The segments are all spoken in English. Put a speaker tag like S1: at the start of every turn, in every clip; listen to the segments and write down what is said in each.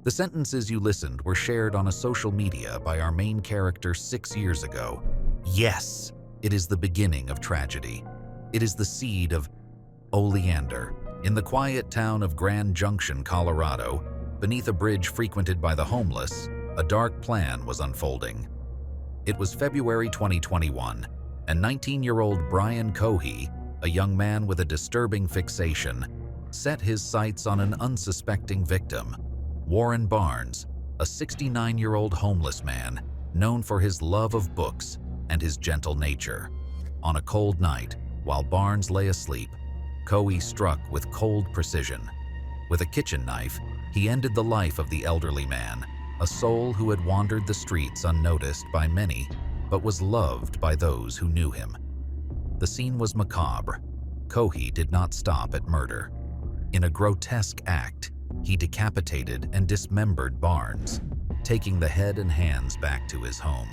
S1: The sentences you listened were shared on a social media by our main character 6 years ago. Yes, it is the beginning of tragedy. It is the seed of oleander. In the quiet town of Grand Junction, Colorado, beneath a bridge frequented by the homeless, a dark plan was unfolding. It was February 2021, and 19-year-old Brian Cohee, a young man with a disturbing fixation, set his sights on an unsuspecting victim, Warren Barnes, a 69-year-old homeless man known for his love of books and his gentle nature. On a cold night, while Barnes lay asleep, Cohee struck with cold precision. With a kitchen knife, he ended the life of the elderly man, a soul who had wandered the streets unnoticed by many, but was loved by those who knew him. The scene was macabre. Cohee did not stop at murder. In a grotesque act, he decapitated and dismembered Barnes, taking the head and hands back to his home.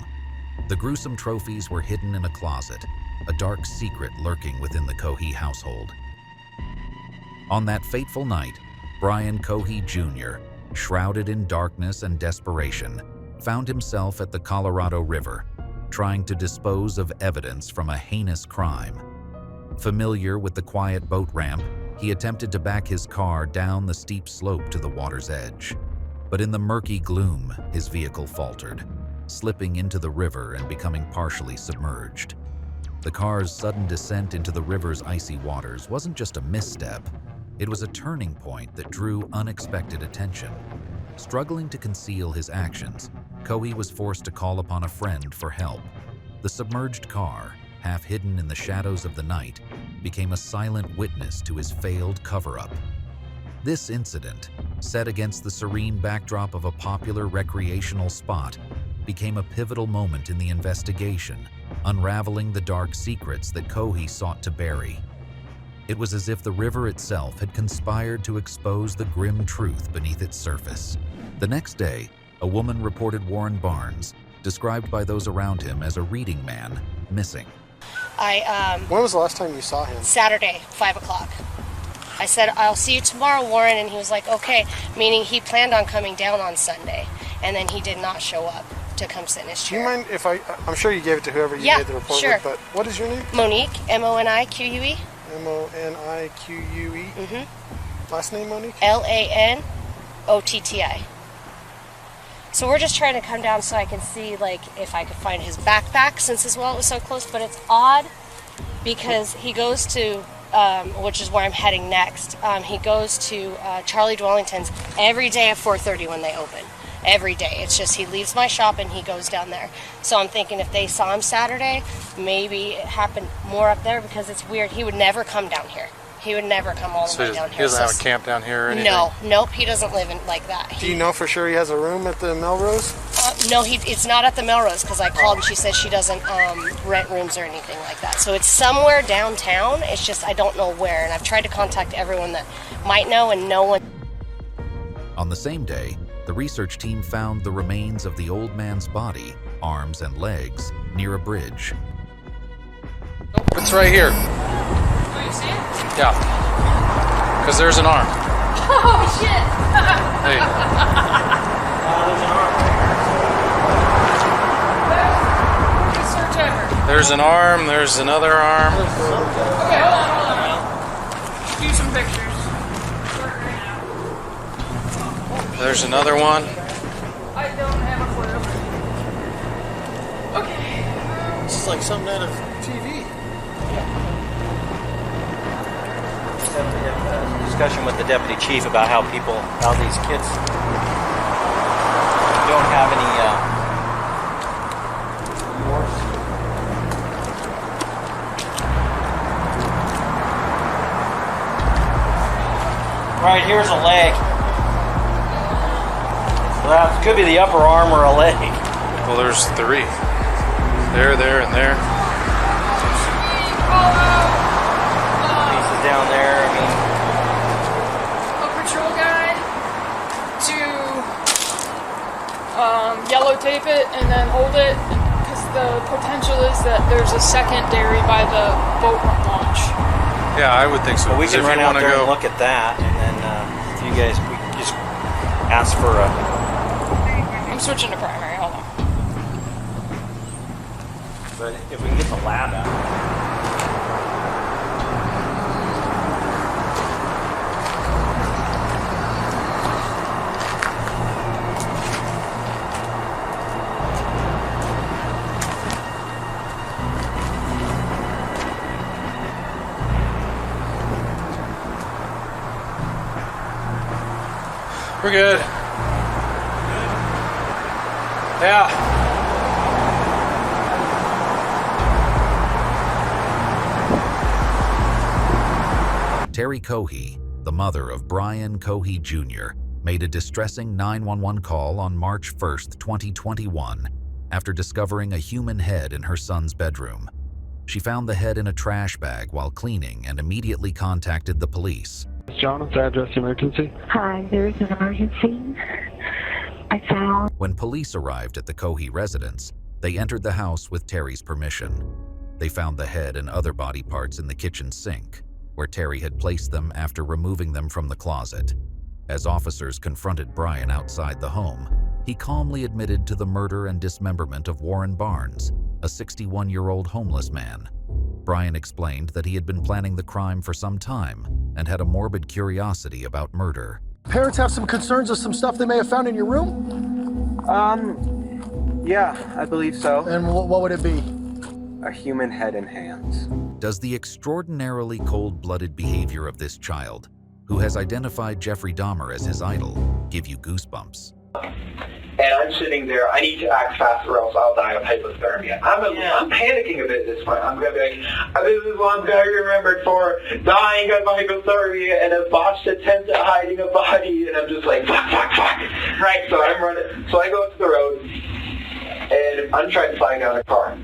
S1: The gruesome trophies were hidden in a closet, a dark secret lurking within the Cohee household. On that fateful night, Brian Cohee Jr., shrouded in darkness and desperation, found himself at the Colorado River, trying to dispose of evidence from a heinous crime. Familiar with the quiet boat ramp, he attempted to back his car down the steep slope to the water's edge. But in the murky gloom, his vehicle faltered, slipping into the river and becoming partially submerged. The car's sudden descent into the river's icy waters wasn't just a misstep. It was a turning point that drew unexpected attention. Struggling to conceal his actions, Cohee was forced to call upon a friend for help. The submerged car, half hidden in the shadows of the night, became a silent witness to his failed cover-up. This incident, set against the serene backdrop of a popular recreational spot, became a pivotal moment in the investigation, unraveling the dark secrets that Cohee sought to bury. It was as if the river itself had conspired to expose the grim truth beneath its surface. The next day, a woman reported Warren Barnes, described by those around him as a reading man, missing.
S2: When was the last time you saw him?
S3: Saturday, 5 o'clock. I said, I'll see you tomorrow, Warren, and he was like, okay, meaning he planned on coming down on Sunday, and then he did not show up to come sit in his chair.
S2: Do you mind if I'm sure you gave it to whoever you made the report
S3: sure.
S2: with, but what is your name?
S3: Monique, M-O-N-I-Q-U-E.
S2: M-O-N-I-Q-U-E?
S3: Mm-hmm.
S2: Last name, Monique?
S3: L-A-N-O-T-T-I. So we're just trying to come down so I can see, like, if I could find his backpack, since his wallet was so close. But it's odd because he goes to, which is where I'm heading next, he goes to Charlie Dwellington's every day at 4:30 when they open. Every day. It's just he leaves my shop and he goes down there. So I'm thinking if they saw him Saturday, maybe it happened more up there, because it's weird. He would never come down here. He would never come all the way down here.
S4: He doesn't have a camp down here or anything?
S3: Nope, he doesn't live in like that.
S2: Do you know for sure he has a room at the Melrose?
S3: No, it's not at the Melrose, because I called and she said she doesn't rent rooms or anything like that. So it's somewhere downtown. It's just I don't know where, and I've tried to contact everyone that might know, and no one.
S1: On the same day, the research team found the remains of the old man's body, arms and legs, near a bridge.
S4: It's right here.
S5: Oh, you see it?
S4: Yeah. Because there's an arm.
S5: Oh, shit!
S4: Hey. There's an arm, there's another arm.
S5: Okay, hold on. Do some pictures.
S4: There's another one.
S5: I don't have a clue. Okay.
S2: This is like something out of TV.
S6: Just have to have a discussion with the deputy chief about how these kids don't have any remorse. Right, here's a leg. Well, it could be the upper arm or a leg.
S4: Well, there's 3. There, and there.
S6: Pieces down there. I mean,
S5: A patrol guide to yellow tape it and then hold it, because the potential is that there's a secondary by the boat launch.
S4: Yeah, I would think so.
S6: well, we can
S4: If
S6: run
S4: you
S6: out
S4: wanna
S6: there
S4: go,
S6: and look at that, and then if you guys, we just ask for a...
S5: I'm switching to primary. Hold on.
S6: But if we can get the lab out.
S4: We're good. Yeah.
S1: Terry Cohee, the mother of Brian Cohee Jr., made a distressing 911 call on March 1st, 2021, after discovering a human head in her son's bedroom. She found the head in a trash bag while cleaning and immediately contacted the police.
S7: John, what's the address emergency?
S8: Hi, there is an emergency. I found...
S1: When police arrived at the Cohee residence, they entered the house with Terry's permission. They found the head and other body parts in the kitchen sink, where Terry had placed them after removing them from the closet. As officers confronted Brian outside the home, he calmly admitted to the murder and dismemberment of Warren Barnes, a 61-year-old homeless man. Brian explained that he had been planning the crime for some time and had a morbid curiosity about murder.
S2: Parents have some concerns of some stuff they may have found in your room?
S9: Yeah, I believe so.
S2: And what would it be?
S9: A human head and hands.
S1: Does the extraordinarily cold-blooded behavior of this child, who has identified Jeffrey Dahmer as his idol, give you goosebumps?
S10: And I'm sitting there, I need to act fast or else I'll die of hypothermia. I'm panicking a bit at this point. I'm going to be like, this is what I'm going to be remembered for, dying of hypothermia and a botched attempt at hiding a body. And I'm just like, fuck. Right, so I'm running. So I go up to the road and I'm trying to flag down a car.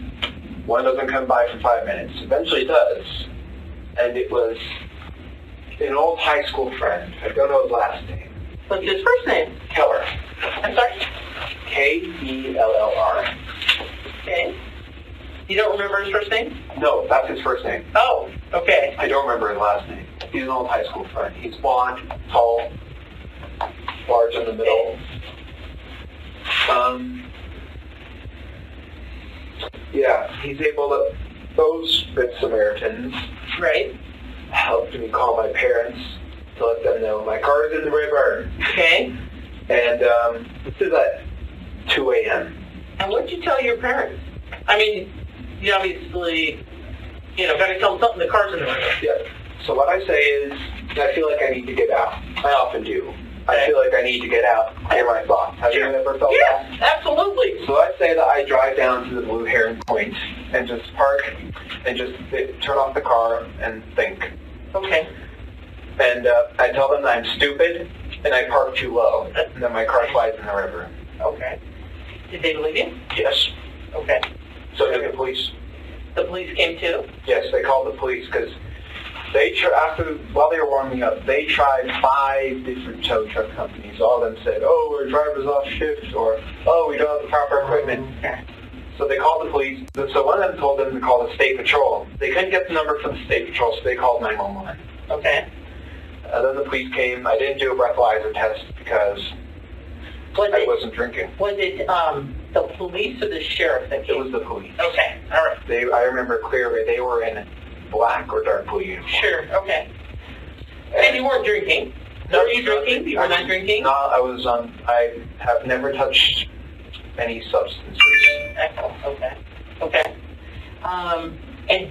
S10: One doesn't come by for 5 minutes. Eventually it does. And it was an old high school friend. I don't know his last name.
S11: What's his first name?
S10: Keller.
S11: I'm sorry?
S10: Kellr.
S11: Okay. You don't remember his first name?
S10: No, that's his first name.
S11: Oh, okay.
S10: I don't remember his last name. He's an old high school friend. He's blonde, tall, large in the middle. Yeah, he's able to, those good Samaritans,
S11: Right.
S10: helped me call my parents to let them know my car is in the river.
S11: Okay.
S10: And this is at 2 a.m.
S11: And what did you tell your parents? I mean, you obviously, got to tell them something, the car's in the river.
S10: Yeah. So what I say is, I feel like I need to get out. I often do. I feel like I need to get out, clear my thoughts. Have you ever felt that?
S11: Yes, absolutely.
S10: So I say that I drive down to the Blue Heron Point and just park and just turn off the car and think.
S11: Okay.
S10: And I tell them that I'm stupid and I park too low and that my car slides in the river.
S11: Okay. Did they believe you?
S10: Yes.
S11: Okay.
S10: So did the police.
S11: The police came too?
S10: Yes, they called the police because while they were warming up, they tried 5 different tow truck companies. All of them said, oh, our driver's off shift, or, oh, we don't have the proper equipment. So they called the police. So one of them told them to call the state patrol. They couldn't get the number from the state patrol, so they called 911.
S11: Okay.
S10: Then the police came. I didn't do a breathalyzer test because I wasn't drinking.
S11: Was it the police or the sheriff that came?
S10: It was the police.
S11: Okay, all right.
S10: I remember clearly they were in black or dark blue uniform.
S11: Sure, okay. And you weren't drinking? Were you drinking? You were not drinking?
S10: No, I have never touched any substances.
S11: Excellent, okay. Okay. And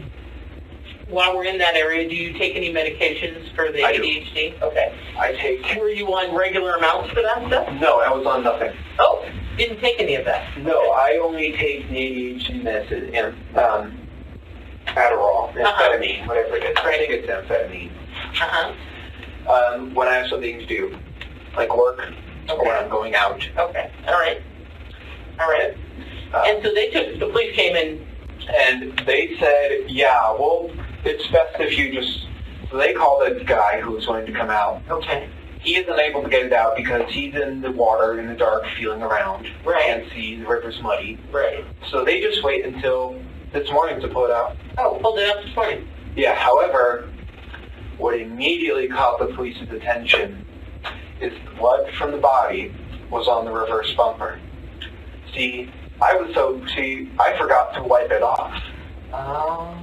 S11: while we're in that area, do you take any medications for the ADHD? Do. Okay.
S10: I take...
S11: Were you on regular amounts for that stuff?
S10: No, I was on nothing.
S11: Oh, didn't take any of that?
S10: No, I only take the ADHD medicine and Adderall, amphetamine, whatever it is. I think it's amphetamine. When I have something to do, like work, or when I'm going out.
S11: Okay, all right. All right. And so the police came in.
S10: And they said, yeah, well, it's best if you just... So they called a guy who was going to come out.
S11: Okay.
S10: He isn't able to get it out because he's in the water, in the dark, feeling around.
S11: Right.
S10: Can't see, the river's muddy.
S11: Right.
S10: So they just wait until this morning to pull it out.
S11: Oh, pulled it out this morning.
S10: Yeah, however, what immediately caught the police's attention is the blood from the body was on the reverse bumper. See, I forgot to wipe it off.
S11: Oh.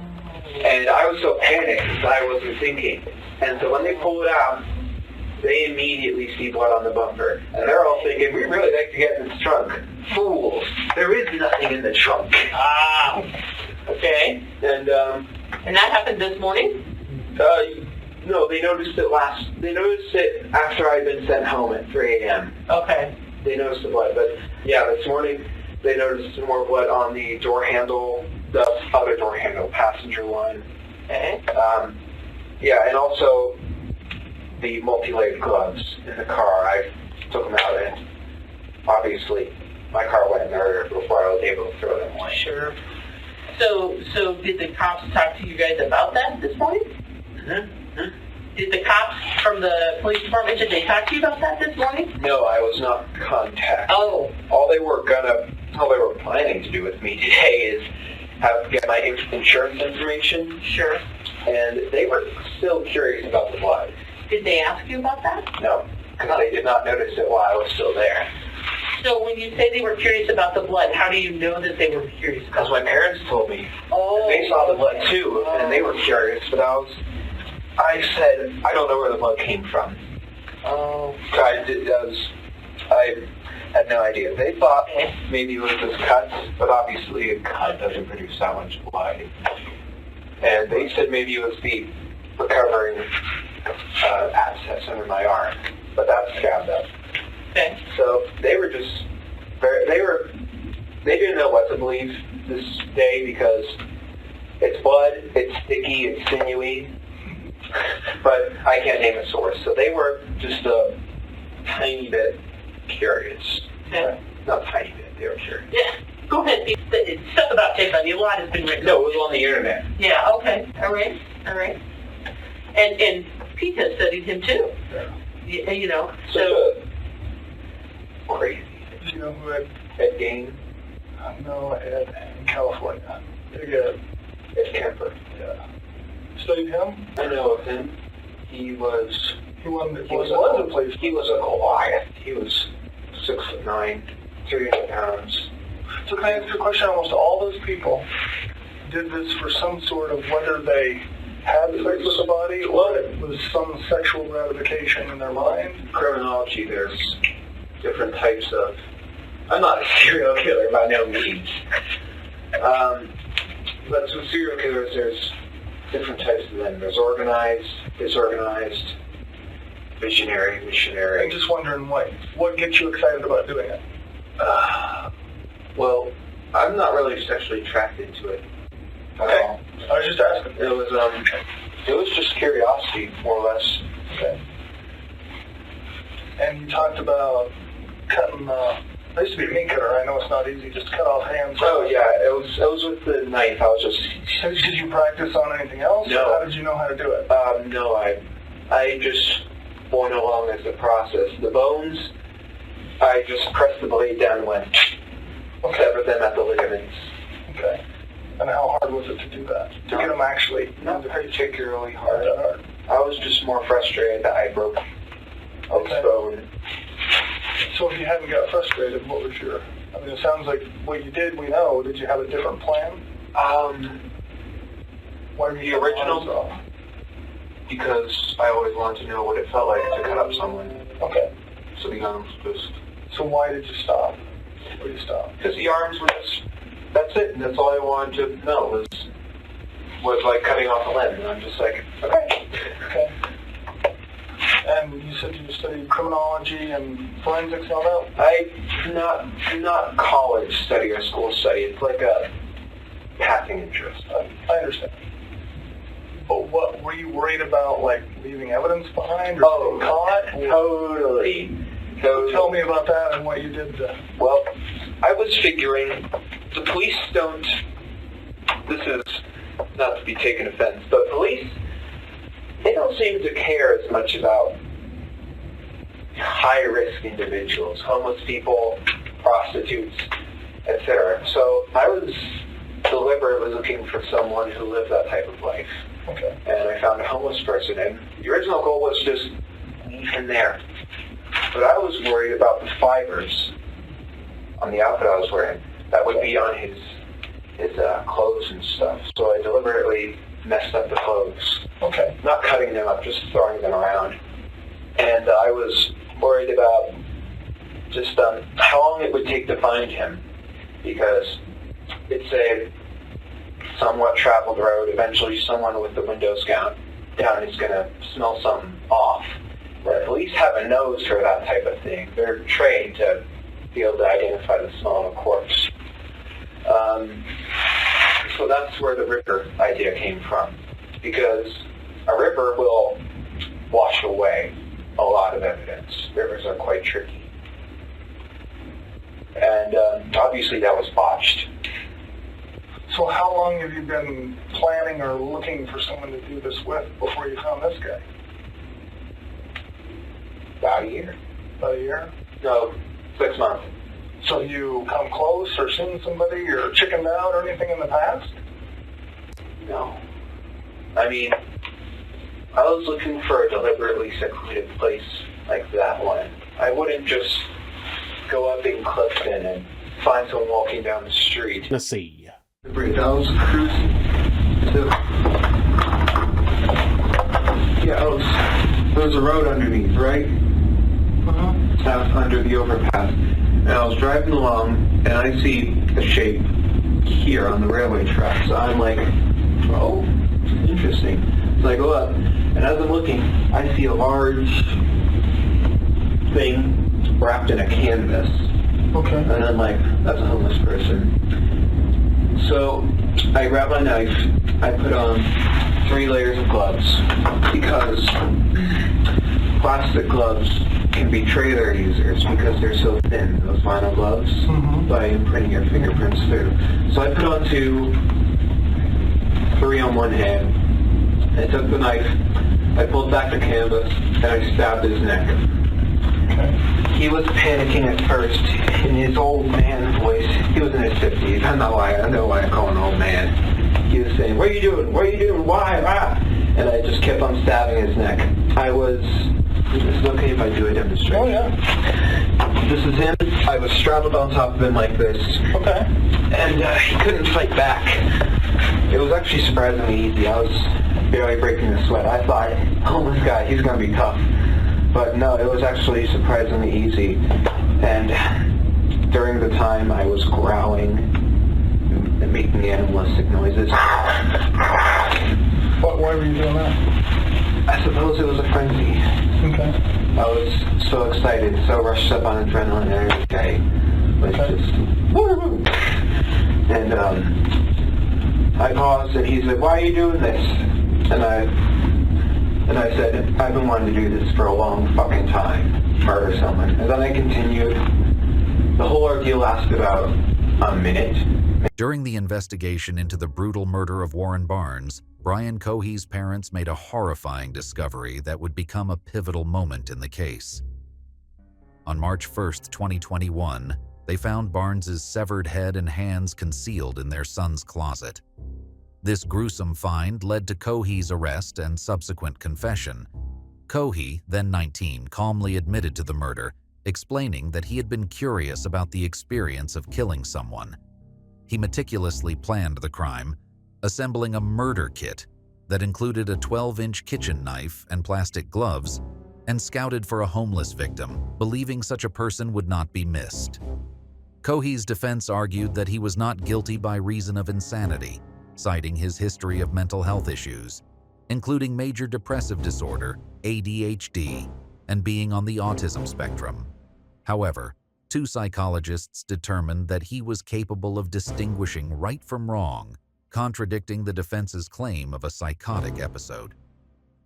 S10: And I was so panicked because I wasn't thinking. And so when they pull it out, they immediately see blood on the bumper. And they're all thinking, we'd really like to get in this trunk. Fools, there is nothing in the trunk.
S11: Ah. Okay.
S10: And
S11: that happened this morning?
S10: No, they noticed it after I'd been sent home at 3 a.m.
S11: Okay.
S10: They noticed the blood. But yeah, this morning they noticed some more blood on the door handle, the other door handle, passenger one.
S11: Okay.
S10: Yeah, and also the multi-layered gloves in the car. I took them out, and obviously my car went in there before I was able to throw them away.
S11: Sure. So did the cops talk to you guys about that this morning?
S10: Mm-hmm.
S11: Did the cops from the police department, did they talk to you about that this morning?
S10: No, I was not contacted.
S11: Oh.
S10: All they were planning to do with me today is get my insurance information.
S11: Sure.
S10: And they were still curious about the blood.
S11: Did they ask you about that?
S10: No, because they did not notice it while I was still there.
S11: So when you say they were curious about the blood, how do you know that they were curious about it?
S10: Because my parents told me.
S11: Oh.
S10: They saw the blood too, and they were curious, but I said, I don't know where the blood came from.
S11: Oh.
S10: I had no idea. They thought maybe it was just cuts, but obviously a cut doesn't produce that much blood. And they said maybe it was the recovering abscess under my arm, but that's scabbed up.
S11: Okay.
S10: So they were just, they didn't know what to believe this day because it's blood, it's sticky, it's sinewy, but I can't name a source. So they were just a tiny bit curious.
S11: Okay.
S10: Not tiny bit, they were curious.
S11: Yeah. Go ahead. It's stuff about Ted Bundy. A lot has been written.
S10: No, it was on the internet.
S11: Yeah, okay. All right. And Pete has studied him too.
S10: Yeah.
S11: You know, so...
S10: Crazy.
S2: Do you know who Ed?
S10: Ed Gain?
S2: No, Ed in California. Big Ed.
S10: Ed Kemper.
S2: Yeah. Studied him?
S10: I know of him. He was
S2: a Goliath.
S10: He was a Goliath. He was 6'9", 300 pounds.
S2: So can I ask you a question? Almost all those people did this for some sort of, whether they had sex with the body or it was some sexual gratification in their mind.
S10: Criminology, there's different types of... I'm not a serial killer by no means. But with serial killers, there's different types of them. There's organized, disorganized, visionary, missionary.
S2: I'm just wondering what gets you excited about doing it?
S10: Well, I'm not really sexually attracted to it.
S2: Okay. I was just asking.
S10: It was just curiosity, more or less.
S2: Okay. And you talked about cutting. I used to be a meat cutter. I know it's not easy just to cut off hands.
S10: Oh yeah, it was with the knife. I was just.
S2: So did you practice on anything else?
S10: No.
S2: Or how did you know how to do it?
S10: No, I just went along as the process. The bones, I just pressed the blade down and went. Severed them at the ligaments.
S2: Okay. And how hard was it to do that? To get them actually?
S10: Not particularly hard. I was just more frustrated that I broke this bone.
S2: So if you hadn't got frustrated, what was your... I mean, it sounds like what you did, we know. Did you have a different plan? Why were you
S10: the original? Because I always wanted to know what it felt like to cut up someone.
S2: Okay.
S10: So the arms just...
S2: So why did you stop? Why did you stop?
S10: Because the arms were just... That's it. That's all I wanted to know was like cutting off a limb. And I'm just like, okay.
S2: Okay. And you said you studied criminology and forensics and all that?
S10: Not college study or school study. It's like a passing interest.
S2: I understand. But what, were you worried about, like, leaving evidence behind or being caught?
S10: Totally.
S2: Tell me about that and what you did to...
S10: Well, I was figuring the police don't... This is not to be taken offense, but police, they don't seem to care as much about high-risk individuals, homeless people, prostitutes, etc. So I was deliberately looking for someone who lived that type of life.
S2: Okay.
S10: And I found a homeless person, and the original goal was just leave him there. But I was worried about the fibers on the outfit I was wearing that would be on his clothes and stuff. So I deliberately messed up the clothes.
S2: Okay.
S10: Not cutting them up, just throwing them around. And I was worried about just how long it would take to find him, because it's a somewhat traveled road. Eventually someone with the windows down is going to smell something off. The police have a nose for that type of thing. They're trained to be able to identify the smell of a corpse. So that's where the ripper idea came from, because a ripper will wash away a lot of evidence. Rippers are quite tricky. And obviously that was botched.
S2: So how long have you been planning or looking for someone to do this with before you found this guy?
S10: About a year.
S2: About a year?
S10: No, 6 months.
S2: So you come close or seen somebody or chickened out or anything in the past?
S10: No. I mean, I was looking for a deliberately secluded place like that one. I wouldn't just go up in Clifton and find someone walking down the street.
S12: Let's see.
S10: I was cruising. There's a road underneath, right? Out under the overpass. And I was driving along, and I see a shape here on the railway tracks. So I'm like, oh, interesting. So I go up, and as I'm looking, I see a large thing wrapped in a canvas.
S2: Okay.
S10: And I'm like, that's a homeless person. So I grab my knife, I put on 3 layers of gloves, because plastic gloves can betray their users because they're so thin, those vinyl gloves, by imprinting your fingerprints through. So I put on 2, 3 on one hand. I took the knife, I pulled back the canvas, and I stabbed his neck. Okay. He was panicking at first in his old man voice. He was in his 50s. I know why I call him an old man. He was saying, "What are you doing? What are you doing? Why? Ah!" And I just kept on stabbing his neck. Is it okay if I do a demonstration?
S2: Oh, yeah.
S10: This is him. I was straddled on top of him like this.
S2: Okay.
S10: And he couldn't fight back. It was actually surprisingly easy. I was barely breaking a sweat. I thought, oh, this guy, he's going to be tough. But no, it was actually surprisingly easy. And during the time, I was growling and making animalistic noises.
S2: Why were you doing that?
S10: I suppose it was a frenzy.
S2: Okay.
S10: I was so excited, so rushed up on adrenaline and every day. Like just, woo! And I paused, and he said, "Why are you doing this?" And I said, "I've been wanting to do this for a long fucking time, murder someone." And then I continued. The whole ordeal lasted about a minute.
S1: During the investigation into the brutal murder of Warren Barnes, Brian Cohee's parents made a horrifying discovery that would become a pivotal moment in the case. On March 1st, 2021, they found Barnes's severed head and hands concealed in their son's closet. This gruesome find led to Cohee's arrest and subsequent confession. Cohee, then 19, calmly admitted to the murder, explaining that he had been curious about the experience of killing someone. He meticulously planned the crime, assembling a murder kit that included a 12-inch kitchen knife and plastic gloves, and scouted for a homeless victim, believing such a person would not be missed. Cohee's defense argued that he was not guilty by reason of insanity, citing his history of mental health issues, including major depressive disorder, ADHD, and being on the autism spectrum. However, 2 psychologists determined that he was capable of distinguishing right from wrong, contradicting the defense's claim of a psychotic episode.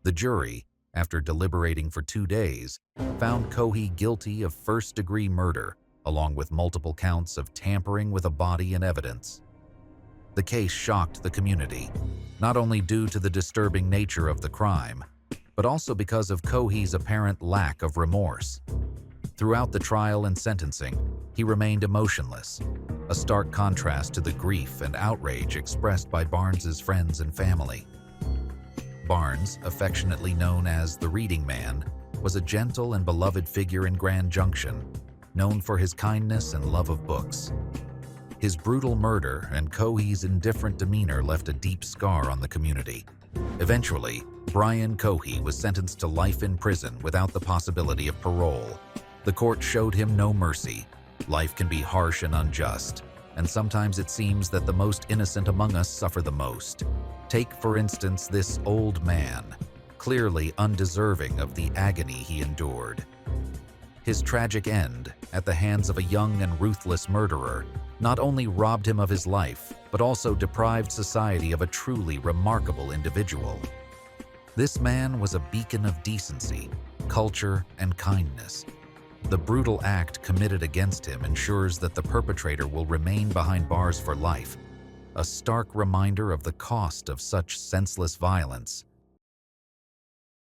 S1: The jury, after deliberating for 2 days, found Cohee guilty of first-degree murder, along with multiple counts of tampering with a body and evidence. The case shocked the community, not only due to the disturbing nature of the crime, but also because of Cohee's apparent lack of remorse. Throughout the trial and sentencing, he remained emotionless, a stark contrast to the grief and outrage expressed by Barnes's friends and family. Barnes, affectionately known as the Reading Man, was a gentle and beloved figure in Grand Junction, known for his kindness and love of books. His brutal murder and Cohee's indifferent demeanor left a deep scar on the community. Eventually, Brian Cohee was sentenced to life in prison without the possibility of parole. The court showed him no mercy. Life can be harsh and unjust, and sometimes it seems that the most innocent among us suffer the most. Take, for instance, this old man, clearly undeserving of the agony he endured. His tragic end, at the hands of a young and ruthless murderer, not only robbed him of his life, but also deprived society of a truly remarkable individual. This man was a beacon of decency, culture, and kindness. The brutal act committed against him ensures that the perpetrator will remain behind bars for life, a stark reminder of the cost of such senseless violence